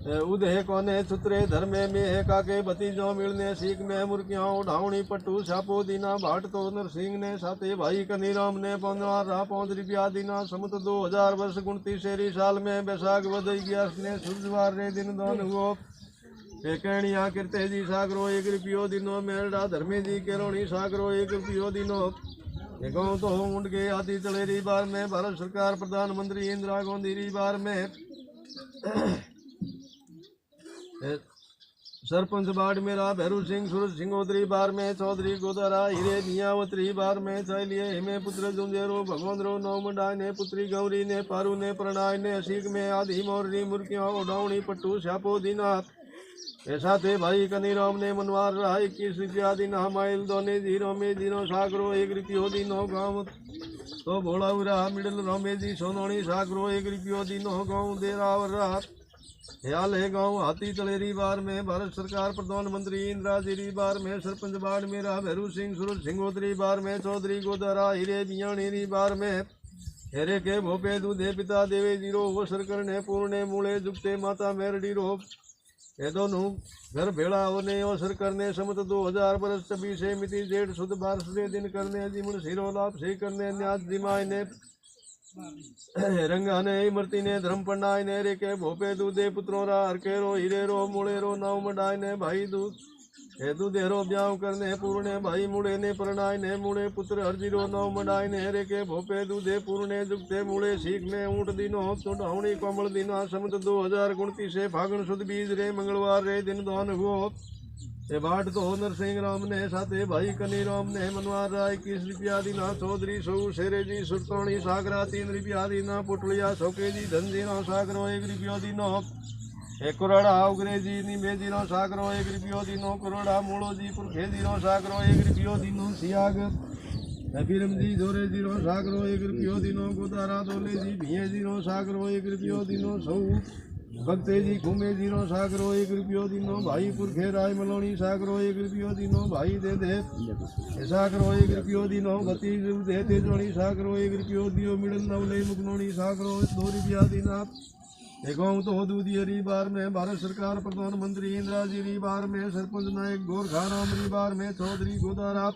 उदय कोने सुत्रे धर्मे में है काके भतीजों मिलने सीख में मुर्गियों उठावनी पट्टू छापो दीना भाट तो नरसिंह ने साथे भाई कनीराम ने 5 रुपया दीना समुद्र 2000 वर्ष 29 साल में बैसाख बदई गया ने सूरजवार रे दिन दोन हुओ कहणिया कीर्ते जी सागरो 1 रुपयो दिनो मेरडा धर्मे जी केरोणी सागरो 1 रुपयो दिनो गाँव तो मुंड के आदि तलेरी बार में भारत सरकार प्रधानमंत्री इंदिरा गांधी री बार में सरपंच बाड़ मेरा भैरू सिंह सूरज सिंहोत्री बार में चौधरी गोदारा हीरे मियावत्री बार में चाइलिए हिमे पुत्र जुंजेरो भगवंदरो नौ मंडाय ने पुत्री गौरी ने पारू ने प्रणाय ने असीक में आदि मोरनी मुर्गियों उडावणी पट्टू श्यापो दीना ऐसा थे भाई कनीराम ने मनवार रहा 21 रुपया दीना माइल दोने जीरो में जीरो सागरो 1 रुपयो दीनो गाँव तो भोला उरा मिडल रोमे जी सोनोनी सागरो 1 रुपयो दीनो गाँव देरावर रहा ख्याल है गाँव हाथी तलेरी बार में भारत सरकार प्रधानमंत्री इंदिरा जी बार में सरपंच बाड़ मेरा भैरू सिंह सूरज सिंहोत्री बार में चौधरी गोदारा हीरे मियाणी बार में हेरे के भोपे दूधे पिता देवे जीरो वो सरकर ने पूर्णे मूले जुगते माता मेरडी रो ये दोनों घर भेड़ा होने और सरकार ने समत 2000 वर्ष 26 से मिति जेठ सुध बारस से दिन करने जिमन सिरो लाभ से करने न्याज दिमाय ने रंगा ने इमरती ने धर्म पंडाय ने रे के भोपे दूधे पुत्रों रा हरकेरो हीरेरो मुड़ेरो नाव मंडाय ने भाई दूध हे दूधेरो ब्याह करने पूर्णे भाई मुड़े ने प्रणाय ने मुड़े पुत्र हरजीरो नाव मंडाय ने रे के भोपे दूधे पूर्णे जुगते मुड़े सीख में ऊंट दिनो तुढ़ावणी कोमल दिना समत 2029 से फागुन सुद बीज रे मंगलवार रे दिन दोन हुओ ये बाट तो नरसिंह राम ने साथे भाई कनीराम ने मनवार राय 21 रुपया दीना चौधरी सौ शेरे जी सुरतौणी सागरा 3 रुपया दीना पुटलिया सौके जी धनजीरो सागरो 1 रुपयो दीनो एक कुराड़ा उगरे जी नीमे जीरो सागरो 1 रुपयो दीनो कुराड़ा मूलो जी पुरखे जीरो सागरो 1 रुपयो दीनो सियाग फिरम जी जोरे जीरो सागरो 1 रुपयो दीनो गोदारा दोले जी भिये जीरो सागरो 1 रुपयो दीनो सौ भक्ते जी घूमे जीरो सागरो 1 रुपयो दीनो भाई पुरखे राय मलोनी सागरो 1 रुपयो दीनो भाई दे सागरो 1 रुपयो दीनो भती दे तेजोणी सागरो 1 रुपयो दियो मिडल नवले मुकनोणी सागरो 2 रुपया दीना गाँव तो दूधियरी बार में भारत सरकार प्रधानमंत्री इंदिरा जी री बार में सरपंच नायक गोरखा राम री बार में चौधरी गोदारा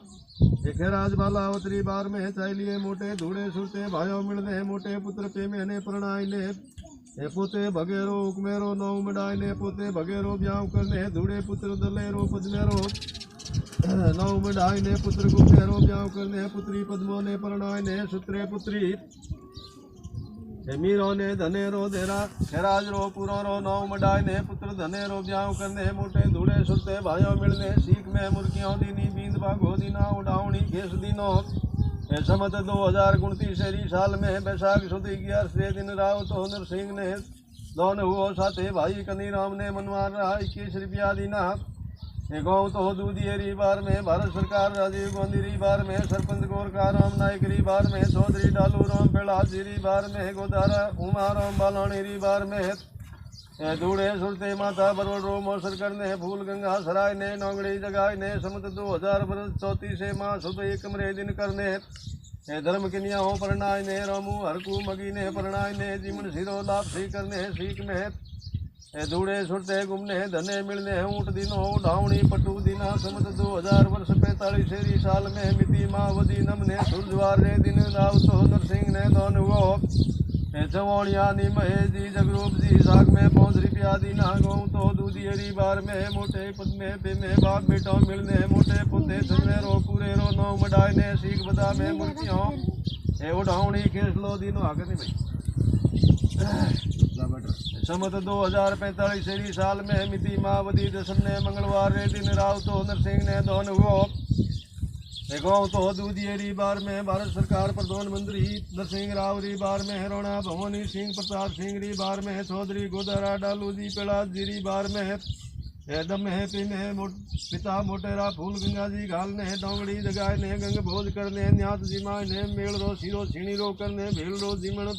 राज बालावतरी बार में चाइलिए मोटे धूड़े सुरते भाइयों मिलने मोटे पुत्र पे मैंने प्रणाय ने पोते भगेरो उकमेरो नौ मंडाय ने पोते भगेरो ब्याह करने धूड़े पुत्र दलेरो पद्मेरो नौ मंडाय ने पुत्र गुप्तेरो ब्याह करने पुत्री पद्मो ने प्रणाय ने सुत्रे पुत्री मीरो ने धनेरो देरा खैराज रो पुरो रो नौ मंडाय ने पुत्र धनेरो ब्याह करने मोटे धूड़े सुरते भाइयों मिलने सीख में मुर्गियों दीनी बींद भागो दीना उड़ावणी खेस दीनो समत 2029 साल में बैसाख सुद 11 दिन राव तो नरसिंह ने दोन हुओ साथे भाई कनी राम ने मनवार रहा 21 रुपया दीना। गाँव तो दूधियरी बार में भारत सरकार राजीव गांधी री बार में सरपंच गोरखा राम नायक री बार में चौधरी डालू राम पेड़ास री बार में गोदारा उमा राम बालाणी री बार में दूड़े सुरते माता बरवड़ रो मोसर करने फूल गंगा सराय ने नौगड़ी जगाय ने समत 2000 वर्ष 34 माह सुध एक कमरे दिन करने धर्म किनिया हो परनाय ने रामू हरकू मगी ने परनाय ने जीवन सिरो लाभ सी करने सीख में दूड़े सुरते घूमने धने मिलने ऊँट दिनो ढावणी पटू दिना समत 2000 वर्ष 45 साल में मिति मावदी नमने सुरजवार रे दिन राव तो नरसिंह ने दोन हुओ चवणिया नी महेश जी जगरूप जी साग में 5 रुपया दीना। गाँव तो दूधियरी बार में मोटे पद में पे में बाप बेटो मिलने मोटे पुते चलने रो पूरे रो नौ मडाय ने सीख बदा में मुर्तियों उड़ावणी खेसलो दिनो आगे नहीं भाई समत 2045 साल में मिति मावदी दसम ने मंगलवार रे दिन राव तो नरसिंह ने दोन हुओ गाँव तो दूधियरी बार में भारत सरकार प्रधानमंत्री नरसिंह राव री बार में हरोणा भवानी सिंह प्रताप सिंह री बार में चौधरी गोदारा डालू जी पेड़ास जी री बार में दम है पिन है पिता मोटेरा फूल गंगा जी घाल ने डोंगड़ी जगाए ने गंग भोज करने न्यात जिमाय ने मेल रो सिरो छीणी रो करने भेल रो जिमण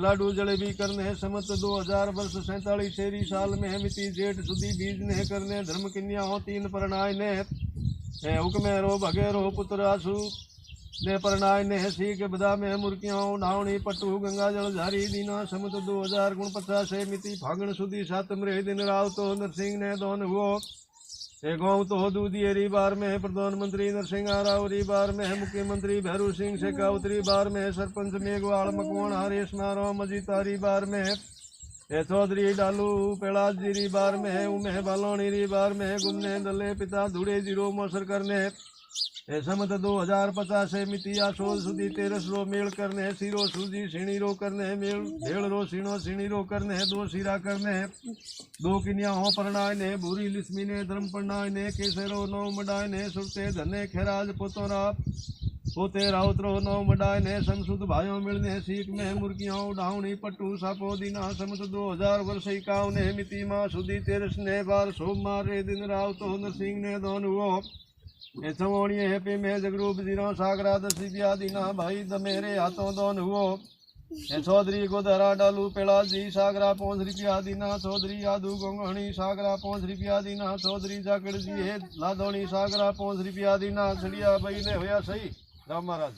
लाडू जलेबी करने समत 2000 वर्ष 47 साल में मिति जेठ सुधी बीज ने करने धर्म कन्या हो 3 परनाय ने हुक्मेरो भगेरो पुत्र आसु ने परनाय ने सीख बदा में मुर्कियों ढावणी पटू गंगा जल झारी दीना समत 2049 मिति फागण सुधी 7 मरे दिन राव तो नरसिंह ने दोन हुओ गाँव तो दूधियरी बार में प्रधानमंत्री नरसिंह राव री बार में मुख्यमंत्री भैरू सिंह शेखावत री बार में सरपंच मेघवाल मकवाण हरेश नाराम अजीतारी बार में चौधरी डालू पेड़ास जी री बार में उमे बालोणी री बार में गुन्ने दले पिता धुड़े जीरो मोसर करने समत 2050 मिति आसोल सुधी 13 रो मेल करने सिरो सूजी सीणी रो करने मेल भेड़ रो सीणो सीणी रो करने 2 सिरा करने 2 किनिया हो परनाय ने भूरी लिस्मी ने धर्म परनाय ने केसरो 9 मडाय ने सुरते धने खेराज पोतोरा पोते राउतरो 9 मडाय ने समसुद भाइयों मिलने सीख में मुर्गियों ढावणी पट्टू सापो दीना समत 2000 वर्ष 51 ने मिति माँ सुधी 13 ने बार सोमवार रे दिन राव तो नरसिंह ने दोन हुओ चवोणी हेपी में जगरूप जीरो सागरा 10 रुपया दीना भाई दमेरे हाथों दोन हुओ चौधरी गोदरा डालू पेड़ा जी सागरा 5 रुपया दीना चौधरी यादू गोंगणी सागरा 5 रुपया दीना चौधरी जाकड़ जी है लादोणी सागरा 5 रुपया दीना छड़िया भाई ने होया सही राम महाराज।